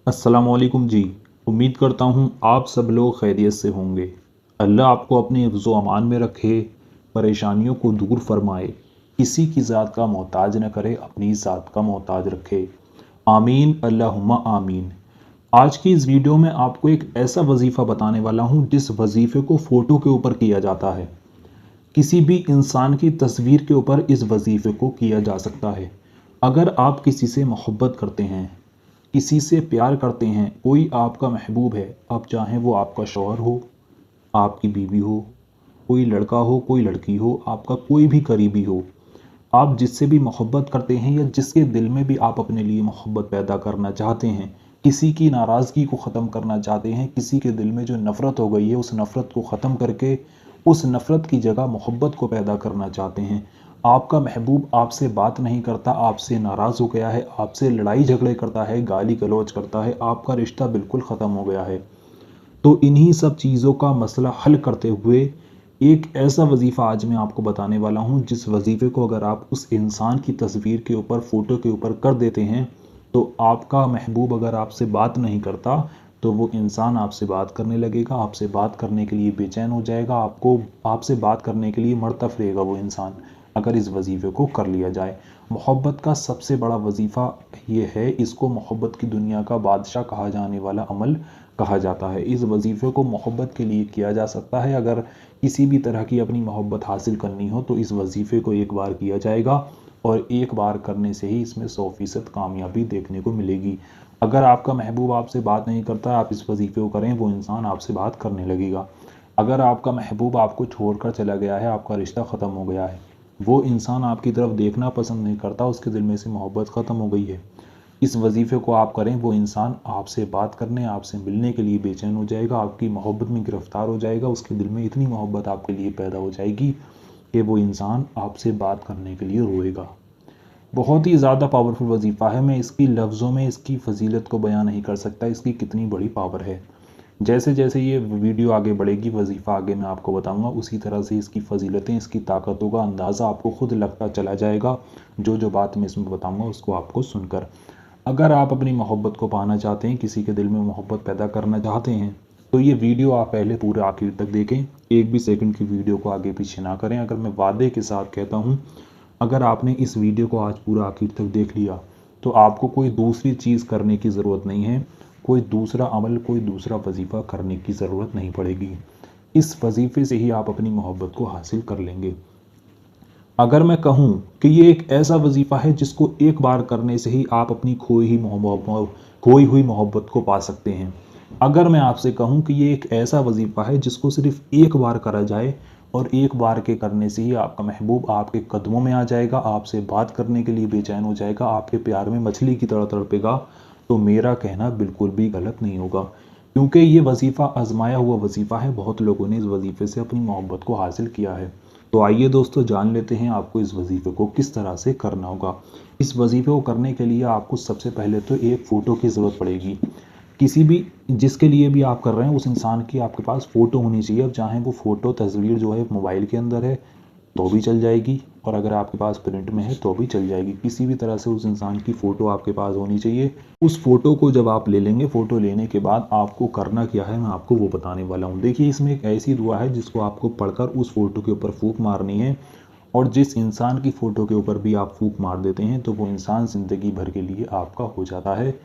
अस्सलामुअलैकुम जी। उम्मीद करता हूँ आप सब लोग खैरियत से होंगे। अल्लाह आपको अपने हिफ्ज़ व अमान में रखे, परेशानियों को दूर फरमाए, किसी की ज़ात का मोहताज न करे, अपनी ज़ात का मोहताज रखे। आमीन अल्लाहुम्मा आमीन। आज की इस वीडियो में आपको एक ऐसा वजीफ़ा बताने वाला हूँ जिस वजीफ़े को फ़ोटो के ऊपर किया जाता है। किसी भी इंसान की तस्वीर के ऊपर इस वजीफ़े को किया जा सकता है। अगर आप किसी से मोहब्बत करते हैं, किसी से प्यार करते हैं, कोई आपका महबूब है, अब चाहे वो आपका शौहर हो, आपकी बीवी हो, कोई लड़का हो, कोई लड़की हो, आपका कोई भी करीबी हो, आप जिससे भी मोहब्बत करते हैं या जिसके दिल में भी आप अपने लिए मोहब्बत पैदा करना चाहते हैं, किसी की नाराज़गी को ख़त्म करना चाहते हैं, किसी के दिल में जो नफ़रत हो गई है उस नफ़रत को ख़त्म करके उस नफ़रत की जगह मोहब्बत को पैदा करना चाहते हैं। आपका महबूब आपसे बात नहीं करता, आपसे नाराज़ हो गया है, आपसे लड़ाई झगड़े करता है, गाली गलौज करता है, आपका रिश्ता बिल्कुल ख़त्म हो गया है। तो इन्हीं सब चीज़ों का मसला हल करते हुए एक ऐसा वजीफ़ा आज मैं आपको बताने वाला हूँ जिस वजीफ़े को अगर आप उस इंसान की तस्वीर के ऊपर फ़ोटो के ऊपर कर देते हैं तो आपका महबूब अगर आपसे बात नहीं करता तो वो इंसान आपसे बात करने लगेगा, आपसे बात करने के लिए बेचैन हो जाएगा, आपको आपसे बात करने के लिए मरता फिरेगा वो इंसान, अगर इस वजीफ़े को कर लिया जाए। मोहब्बत का सबसे बड़ा वजीफ़ा ये है, इसको मोहब्बत की दुनिया का बादशाह कहा जाने वाला अमल कहा जाता है। इस वजीफ़े को मोहब्बत के लिए किया जा सकता है। अगर किसी भी तरह की अपनी मोहब्बत हासिल करनी हो तो इस वजीफ़े को एक बार किया जाएगा और एक बार करने से ही इसमें 100% कामयाबी देखने को मिलेगी। अगर आपका महबूब आपसे बात नहीं करता, आप इस वजीफ़े को करें, वो इंसान आपसे बात करने लगेगा। अगर आपका महबूब आपको छोड़कर चला गया है, आपका रिश्ता ख़त्म हो गया है, वो इंसान आपकी तरफ देखना पसंद नहीं करता, उसके दिल में से मोहब्बत ख़त्म हो गई है। इस वजीफ़े को आप करें, वो इंसान आपसे बात करने, आपसे मिलने के लिए बेचैन हो जाएगा, आपकी मोहब्बत में गिरफ़्तार हो जाएगा, उसके दिल में इतनी मोहब्बत आपके लिए पैदा हो जाएगी कि वो इंसान आपसे बात करने के लिए रोएगा। बहुत ही ज़्यादा पावरफुल वजीफ़ा है, मैं इसकी लफ्ज़ों में इसकी फ़जीलत को बयान नहीं कर सकता, इसकी कितनी बड़ी पावर है। जैसे जैसे ये वीडियो आगे बढ़ेगी, वजीफ़ा आगे मैं आपको बताऊंगा, उसी तरह से इसकी फ़जीलतें, इसकी ताकतों का अंदाज़ा आपको खुद लगता चला जाएगा, जो जो बात मैं इसमें बताऊंगा उसको आपको सुनकर। अगर आप अपनी मोहब्बत को पाना चाहते हैं, किसी के दिल में मोहब्बत पैदा करना चाहते हैं, तो ये वीडियो आप पहले पूरे आखिर तक देखें, एक भी सेकंड की वीडियो को आगे पीछे ना करें। अगर मैं वादे के साथ कहता हूँ, अगर आपने इस वीडियो को आज पूरा आखिर तक देख लिया तो आपको कोई दूसरी चीज़ करने की ज़रूरत नहीं है, कोई दूसरा अमल, कोई दूसरा वजीफ़ा करने की ज़रूरत नहीं पड़ेगी। इस वजीफ़े से ही आप अपनी मोहब्बत को हासिल कर लेंगे। अगर मैं कहूँ कि ये एक ऐसा वजीफ़ा है जिसको एक बार करने से ही आप अपनी खोई हुई मोहब्बत को पा सकते हैं। अगर मैं आपसे कहूँ कि ये एक ऐसा वजीफ़ा है जिसको सिर्फ़ एक बार करा जाए और एक बार के करने से ही आपका महबूब आपके कदमों में आ जाएगा, आपसे बात करने के लिए बेचैन हो जाएगा, आपके प्यार में मछली की तरह तड़पेगा, तो मेरा कहना बिल्कुल भी गलत नहीं होगा। क्योंकि ये वजीफ़ा आज़माया हुआ वजीफ़ा है, बहुत लोगों ने इस वजीफ़े से अपनी मोहब्बत को हासिल किया है। तो आइए दोस्तों, जान लेते हैं आपको इस वजीफ़े को किस तरह से करना होगा। इस वजीफ़े को करने के लिए आपको सबसे पहले तो एक फ़ोटो की ज़रूरत पड़ेगी। किसी भी जिसके लिए भी आप कर रहे हैं उस इंसान की आपके पास फ़ोटो होनी चाहिए। अब चाहे वो फ़ोटो तस्वीर जो है मोबाइल के अंदर है तो भी चल जाएगी, और अगर आपके पास प्रिंट में है तो भी चल जाएगी। किसी भी तरह से उस इंसान की फ़ोटो आपके पास होनी चाहिए। उस फ़ोटो को जब आप ले लेंगे, फ़ोटो लेने के बाद आपको करना क्या है मैं आपको वो बताने वाला हूँ। देखिए, इसमें एक ऐसी दुआ है जिसको आपको पढ़कर उस फ़ोटो के ऊपर फूंक मारनी है, और जिस इंसान की फ़ोटो के ऊपर भी आप फूंक मार देते हैं तो वो इंसान ज़िंदगी भर के लिए आपका हो जाता है,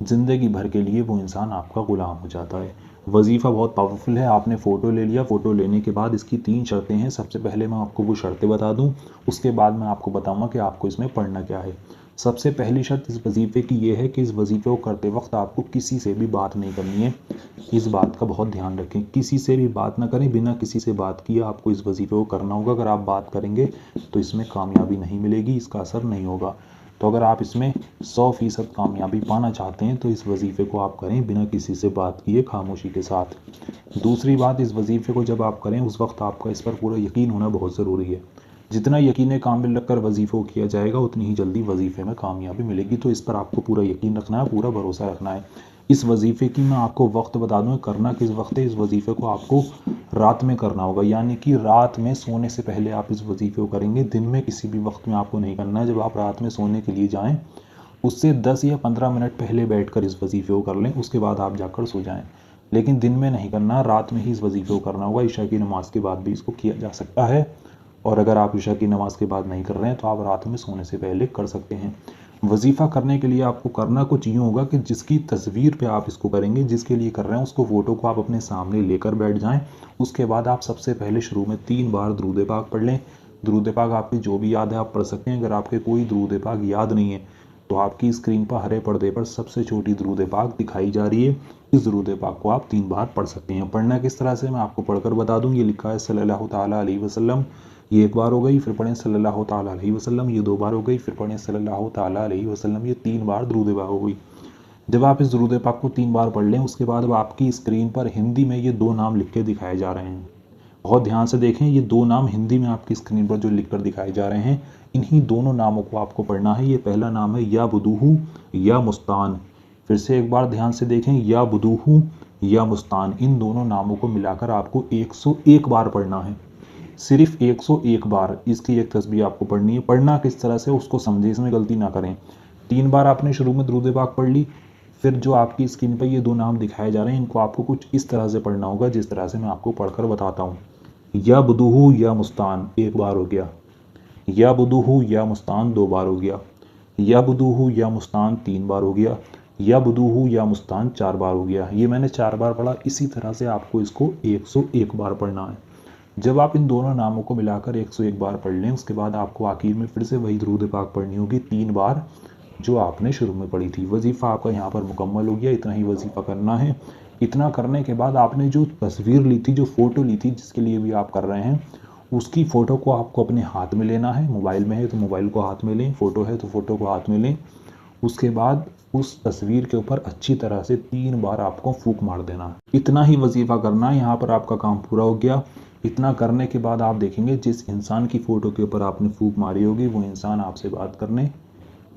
ज़िंदगी भर के लिए वो इंसान आपका ग़ुलाम हो जाता है। वजीफ़ा बहुत पावरफुल है। आपने फ़ोटो ले लिया, फ़ोटो लेने के बाद इसकी 3 शर्तें हैं। सबसे पहले मैं आपको वो शर्तें बता दूँ, उसके बाद मैं आपको बताऊँगा कि आपको इसमें पढ़ना क्या है। सबसे पहली शर्त इस वजीफ़े की ये है कि इस वजीफ़े को करते वक्त आपको किसी से भी बात नहीं करनी है। इस बात का बहुत ध्यान रखें, किसी से भी बात ना करें, बिना किसी से बात किए आपको इस वजीफ़े को करना होगा। अगर आप बात करेंगे तो इसमें कामयाबी नहीं मिलेगी, इसका असर नहीं होगा। तो अगर आप इसमें 100% कामयाबी पाना चाहते हैं तो इस वजीफ़े को आप करें बिना किसी से बात किए, खामोशी के साथ। दूसरी बात, इस वजीफ़े को जब आप करें उस वक्त आपका इस पर पूरा यकीन होना बहुत ज़रूरी है। जितना यकीन कामिल रखकर वजीफ़े को किया जाएगा उतनी ही जल्दी वजीफ़े में कामयाबी मिलेगी। तो इस पर आपको पूरा यकीन रखना है, पूरा भरोसा रखना है। इस वजीफ़े की मैं आपको वक्त बता दूँ, करना किस वक्त है। इस वजीफ़े को आपको रात में करना होगा, यानी कि रात में सोने से पहले आप इस वजीफ़े को करेंगे। दिन में किसी भी वक्त में आपको नहीं करना है। जब आप रात में सोने के लिए जाएं उससे 10 या 15 मिनट पहले बैठकर इस वजीफे को कर लें, उसके बाद आप जाकर सो जाएं। लेकिन दिन में नहीं करना, रात में ही इस वजीफे को करना होगा। ईशा की नमाज के बाद भी इसको किया जा सकता है, और अगर आप ईशा की नमाज के बाद नहीं कर रहे हैं तो आप रात में सोने से पहले कर सकते हैं। वजीफ़ा करने के लिए आपको करना कुछ यूँ होगा कि जिसकी तस्वीर पे आप इसको करेंगे, जिसके लिए कर रहे हैं, उसको फ़ोटो को आप अपने सामने लेकर बैठ जाएं। उसके बाद आप सबसे पहले शुरू में 3 बार दुरूद पाक पढ़ लें। दुरूद पाक आपकी जो भी याद है आप पढ़ सकते हैं। अगर आपके कोई दुरूद पाक याद नहीं है तो आपकी स्क्रीन पर हरे पर्दे पर सबसे छोटी दुरूद पाक दिखाई जा रही है। इस दुरूद पाक को आप 3 बार पढ़ सकते हैं। पढ़ना किस तरह से मैं आपको पढ़कर बता दूं। ये लिखा है सल्लल्लाहु ताला अलैहि वसल्लम, ये 1 बार हो गई, फिर पढ़ें सल्लल्लाहु ताला अलैहि वसल्लम, ये 2 बार हो गई, फिर पढ़ें सल्लल्लाहु ताला अलैहि वसल्लम, ये 3 बार दुरूद पाक हो गई। जब आप इस दुरूद पाक को 3 बार पढ़ लें, उसके बाद अब आपकी स्क्रीन पर हिंदी में ये 2 नाम लिख के दिखाए जा रहे हैं। बहुत ध्यान से देखें, ये 2 नाम हिंदी में आपकी स्क्रीन पर जो लिख कर दिखाए जा रहे हैं, इन्हीं दोनों नामों को आपको पढ़ना है। ये पहला नाम है या बुदूहू या मुस्तान। फिर से एक बार ध्यान से देखें, या बुदूहू या मुस्तान, इन दोनों नामों को मिलाकर आपको 101 बार पढ़ना है। सिर्फ 101 बार इसकी एक तस्बीह आपको पढ़नी है। पढ़ना किस तरह से उसको समझे, इसमें गलती ना करें। 3 बार आपने शुरू में दुरूद पाक पढ़ ली, फिर जो आपकी स्क्रीन पर ये 2 नाम दिखाए जा रहे हैं, इनको आपको कुछ इस तरह से पढ़ना होगा जिस तरह से मैं आपको पढ़कर बताता हूँ। या बुदूहू या मुस्तान 1 बार हो गया, या बुदूहू या मुस्तान 2 बार हो गया, या बुदूहू या मुस्तान 3 बार हो गया, या बुदूहू या मुस्तान 4 बार हो गया। ये मैंने 4 बार पढ़ा। इसी तरह से आपको इसको 101 बार पढ़ना है। जब आप इन दोनों नामों को मिलाकर 101 बार पढ़ लें, उसके बाद आपको आखिर में फिर से वही दुरूद पाक पढ़नी होगी 3 बार जो आपने शुरू में पढ़ी थी। वजीफ़ा आपका यहाँ पर मुकम्मल हो गया। इतना ही वजीफ़ा करना है। इतना करने के बाद आपने जो तस्वीर ली थी, जो फ़ोटो ली थी, जिसके लिए भी आप कर रहे हैं, उसकी फ़ोटो को आपको अपने हाथ में लेना है। मोबाइल में है तो मोबाइल को हाथ में लें, फ़ोटो है तो फ़ोटो को हाथ में लें। उसके बाद उस तस्वीर के ऊपर अच्छी तरह से 3 बार आपको फूंक मार देना है। इतना ही वजीफ़ा करना है। यहाँ पर आपका काम पूरा हो गया। इतना करने के बाद आप देखेंगे जिस इंसान की फ़ोटो के ऊपर आपने फूंक मारी होगी, वो इंसान आपसे बात करने,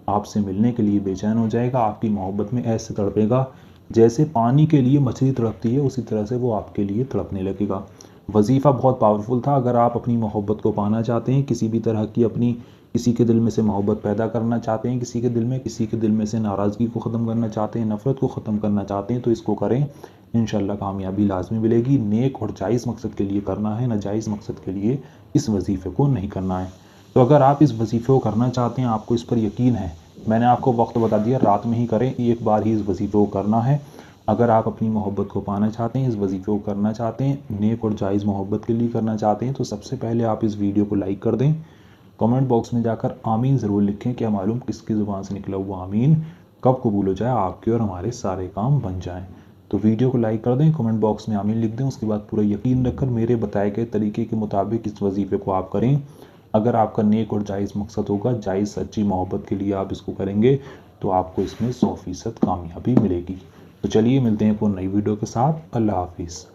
आपसे मिलने के लिए बेचैन हो जाएगा। आपकी मोहब्बत में ऐसे तड़पेगा जैसे पानी के लिए मछली तड़पती है, उसी तरह से वो आपके लिए तड़पने लगेगा। वजीफ़ा बहुत पावरफुल था। अगर आप अपनी मोहब्बत को पाना चाहते हैं, किसी भी तरह की अपनी किसी के दिल में से मोहब्बत पैदा करना चाहते हैं, किसी के दिल में से नाराज़गी को ख़त्म करना चाहते हैं, नफ़रत को ख़त्म करना चाहते हैं, तो इसको करें। इंशाल्लाह कामयाबी लाजमी मिलेगी। नेक और जायज़ मकसद के लिए करना है, नाजायज़ मकसद के लिए इस वजीफ़े को नहीं करना है। तो अगर आप इस वजीफ़े को करना चाहते हैं, आपको इस पर यकीन है, मैंने आपको वक्त बता दिया, रात में ही करें। 1 बार ही इस वजीफ़े को करना है। अगर आप अपनी मोहब्बत को पाना चाहते हैं, इस वजीफ़े को करना चाहते हैं, नेक और जायज़ मोहब्बत के लिए करना चाहते हैं, तो सबसे पहले आप इस वीडियो को लाइक कर दें। कमेंट बॉक्स में जाकर आमीन ज़रूर लिखें। क्या मालूम किसकी ज़ुबान से निकला हुआ आमीन कब कबूल हो जाए, आपके और हमारे सारे काम बन जाएं। तो वीडियो को लाइक कर दें, कमेंट बॉक्स में आमीन लिख दें। उसके बाद पूरा यकीन रखकर मेरे बताए गए तरीके के मुताबिक इस वजीफ़े को आप करें। अगर आपका नेक और जायज़ मकसद होगा, जायज़ सच्ची मोहब्बत के लिए आप इसको करेंगे, तो आपको इसमें 100% कामयाबी मिलेगी। तो चलिए मिलते हैं एक और नई वीडियो के साथ। अल्लाह हाफिज़।